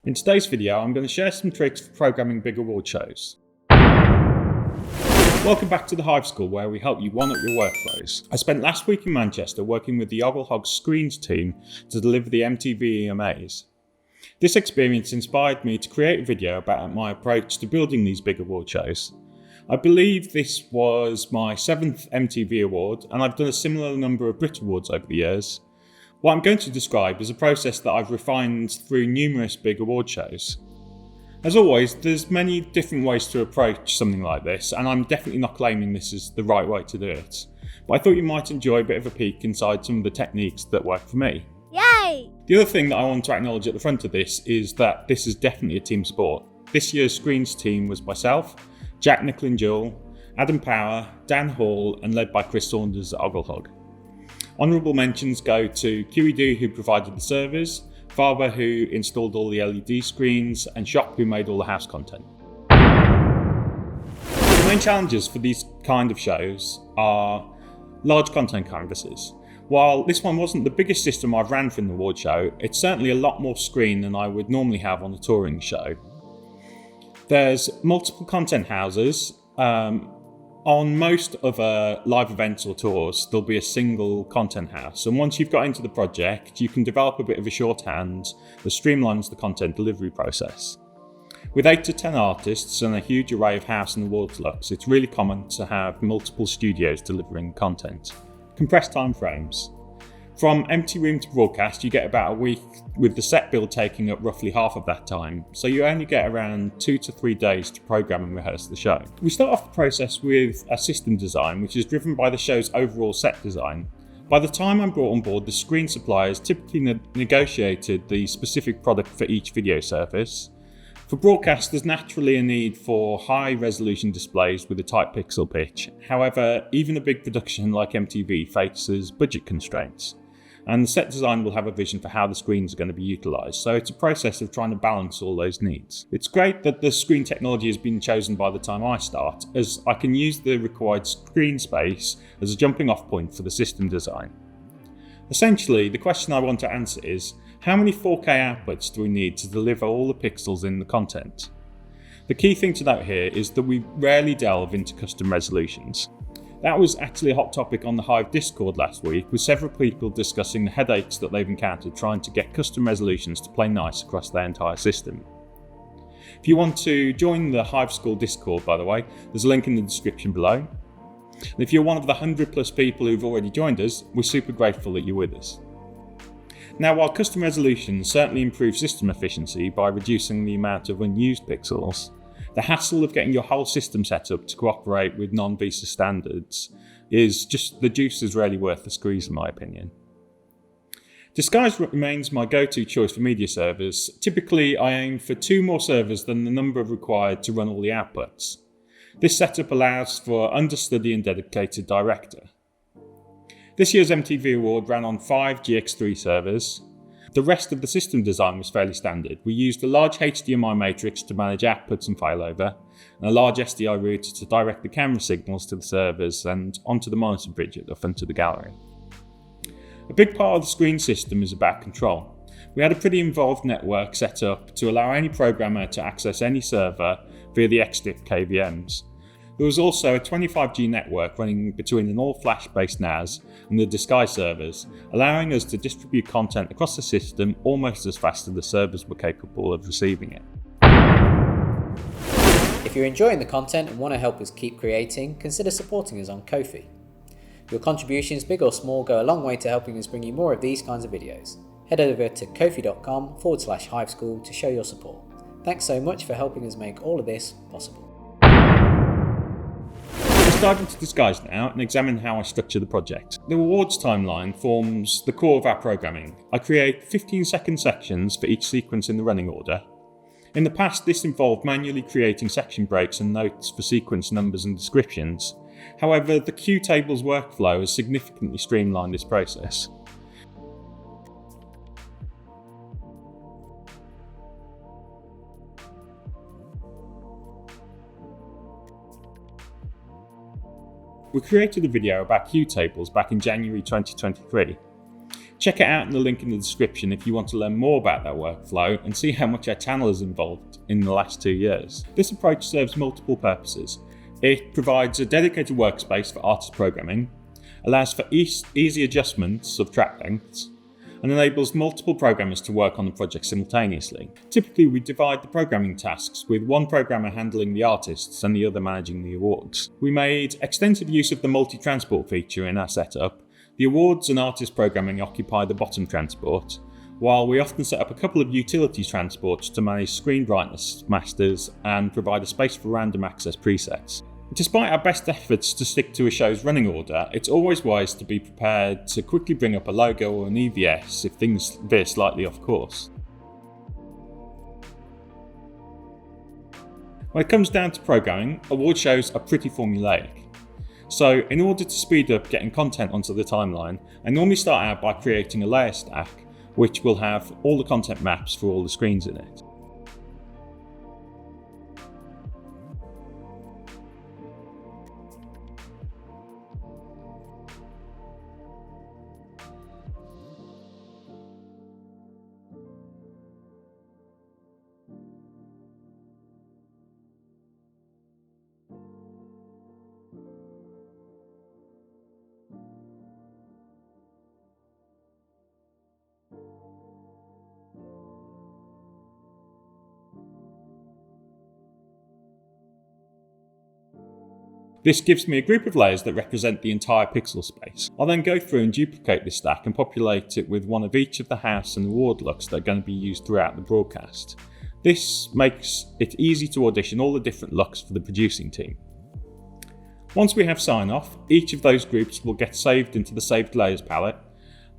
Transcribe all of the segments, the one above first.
In today's video, I'm going to share some tricks for programming big award shows. Welcome back to the Hive School, where we help you one-up your workflows. I spent last week in Manchester working with the Ogglehog Screens team to deliver the MTV EMAs. This experience inspired me to create a video about my approach to building these big award shows. I believe this was my 7th MTV award, and I've done a similar number of Brit Awards over the years. What I'm going to describe is a process that I've refined through numerous big award shows. As always, there's many different ways to approach something like this, and I'm definitely not claiming this is the right way to do it. But I thought you might enjoy a bit of a peek inside some of the techniques that work for me. Yay! The other thing that I want to acknowledge at the front of this is that this is definitely a team sport. This year's Screens team was myself, Jack Nicklin-Jewell, Adam Power, Dan Hall, and led by Chris Saunders at Ogglehog. Honourable mentions go to QED, who provided the servers, Faber, who installed all the LED screens, and Shop, who made all the house content. The main challenges for these kind of shows are large content canvases. While this one wasn't the biggest system I've ran for an award show, it's certainly a lot more screen than I would normally have on a touring show. There's multiple content houses. On most other live events or tours, there'll be a single content house, and once you've got into the project, you can develop a bit of a shorthand that streamlines the content delivery process. With 8 to 10 artists and a huge array of house and awards looks, it's really common to have multiple studios delivering content. Compressed timeframes. From empty room to broadcast, you get about a week, with the set build taking up roughly half of that time, so you only get around 2 to 3 days to program and rehearse the show. We start off the process with a system design, which is driven by the show's overall set design. By the time I'm brought on board, the screen suppliers typically negotiated the specific product for each video service. For broadcast, there's naturally a need for high resolution displays with a tight pixel pitch. However, even a big production like MTV faces budget constraints, and the set design will have a vision for how the screens are going to be utilised, so it's a process of trying to balance all those needs. It's great that the screen technology has been chosen by the time I start, as I can use the required screen space as a jumping off point for the system design. Essentially, the question I want to answer is, how many 4K outputs do we need to deliver all the pixels in the content? The key thing to note here is that we rarely delve into custom resolutions. That was actually a hot topic on the Hive Discord last week, with several people discussing the headaches that they've encountered trying to get custom resolutions to play nice across their entire system. If you want to join the Hive School Discord, by the way, there's a link in the description below. And if you're one of the 100+ people who've already joined us, we're super grateful that you're with us. Now, while custom resolutions certainly improve system efficiency by reducing the amount of unused pixels, the hassle of getting your whole system set up to cooperate with non-VESA standards is just, the juice is rarely worth the squeeze in my opinion. Disguise remains my go-to choice for media servers. Typically, I aim for 2 more servers than the number required to run all the outputs. This setup allows for understudy and dedicated director. This year's MTV Award ran on 5 GX3 servers. The rest of the system design was fairly standard. We used a large HDMI matrix to manage outputs and failover, and a large SDI router to direct the camera signals to the servers and onto the monitor bridge at the front of the gallery. A big part of the screen system is about control. We had a pretty involved network set up to allow any programmer to access any server via the XDIP KVMs. There was also a 25G network running between an all-flash based NAS and the Disguise servers, allowing us to distribute content across the system almost as fast as the servers were capable of receiving it. If you're enjoying the content and want to help us keep creating, consider supporting us on Ko-fi. Your contributions, big or small, go a long way to helping us bring you more of these kinds of videos. Head over to kofi.com/Hive School to show your support. Thanks so much for helping us make all of this possible. Let's dive into Disguise now and examine how I structure the project. The awards timeline forms the core of our programming. I create 15-second sections for each sequence in the running order. In the past, this involved manually creating section breaks and notes for sequence numbers and descriptions. However, the QTables workflow has significantly streamlined this process. We created a video about QTables back in January 2023. Check it out in the link in the description if you want to learn more about their workflow and see how much our channel has evolved in the last 2 years. This approach serves multiple purposes. It provides a dedicated workspace for artist programming, allows for easy adjustments of track lengths, and enables multiple programmers to work on the project simultaneously. Typically, we divide the programming tasks, with one programmer handling the artists and the other managing the awards. We made extensive use of the multi-transport feature in our setup. The awards and artist programming occupy the bottom transport, while we often set up a couple of utility transports to manage screen brightness masters and provide a space for random access presets. Despite our best efforts to stick to a show's running order, it's always wise to be prepared to quickly bring up a logo or an EVS if things veer slightly off course. When it comes down to programming, award shows are pretty formulaic. So in order to speed up getting content onto the timeline, I normally start out by creating a layer stack, which will have all the content maps for all the screens in it. This gives me a group of layers that represent the entire pixel space. I'll then go through and duplicate this stack and populate it with one of each of the house and award looks that are going to be used throughout the broadcast. This makes it easy to audition all the different looks for the producing team. Once we have sign off, each of those groups will get saved into the Saved Layers palette.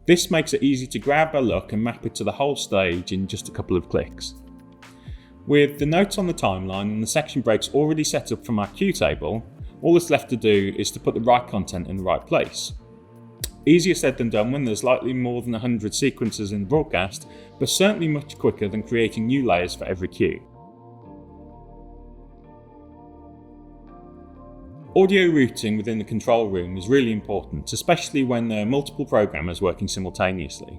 This makes it easy to grab a look and map it to the whole stage in just a couple of clicks. With the notes on the timeline and the section breaks already set up from our queue table, all that's left to do is to put the right content in the right place. Easier said than done when there's likely more than 100 sequences in the broadcast, but certainly much quicker than creating new layers for every queue. Audio routing within the control room is really important, especially when there are multiple programmers working simultaneously.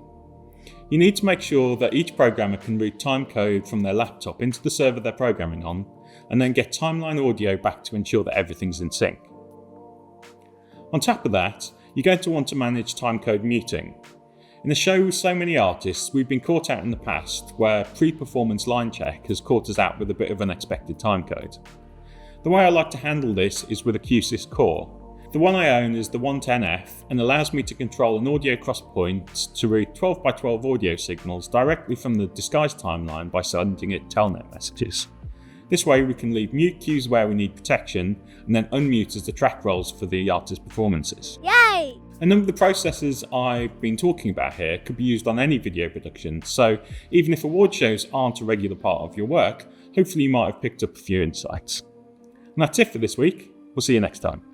You need to make sure that each programmer can route timecode from their laptop into the server they're programming on, and then get timeline audio back to ensure that everything's in sync. On top of that, you're going to want to manage timecode muting. In a show with so many artists, we've been caught out in the past where pre-performance line check has caught us out with a bit of unexpected timecode. The way I like to handle this is with a QSys core. The one I own is the 110F and allows me to control an audio crosspoint to route 12x12 audio signals directly from the disguised timeline by sending it telnet messages. This way we can leave mute cues where we need protection and then unmute as the track rolls for the artist performances. Yay! A number of the processes I've been talking about here could be used on any video production, so even if award shows aren't a regular part of your work, hopefully you might have picked up a few insights. And that's it for this week. We'll see you next time.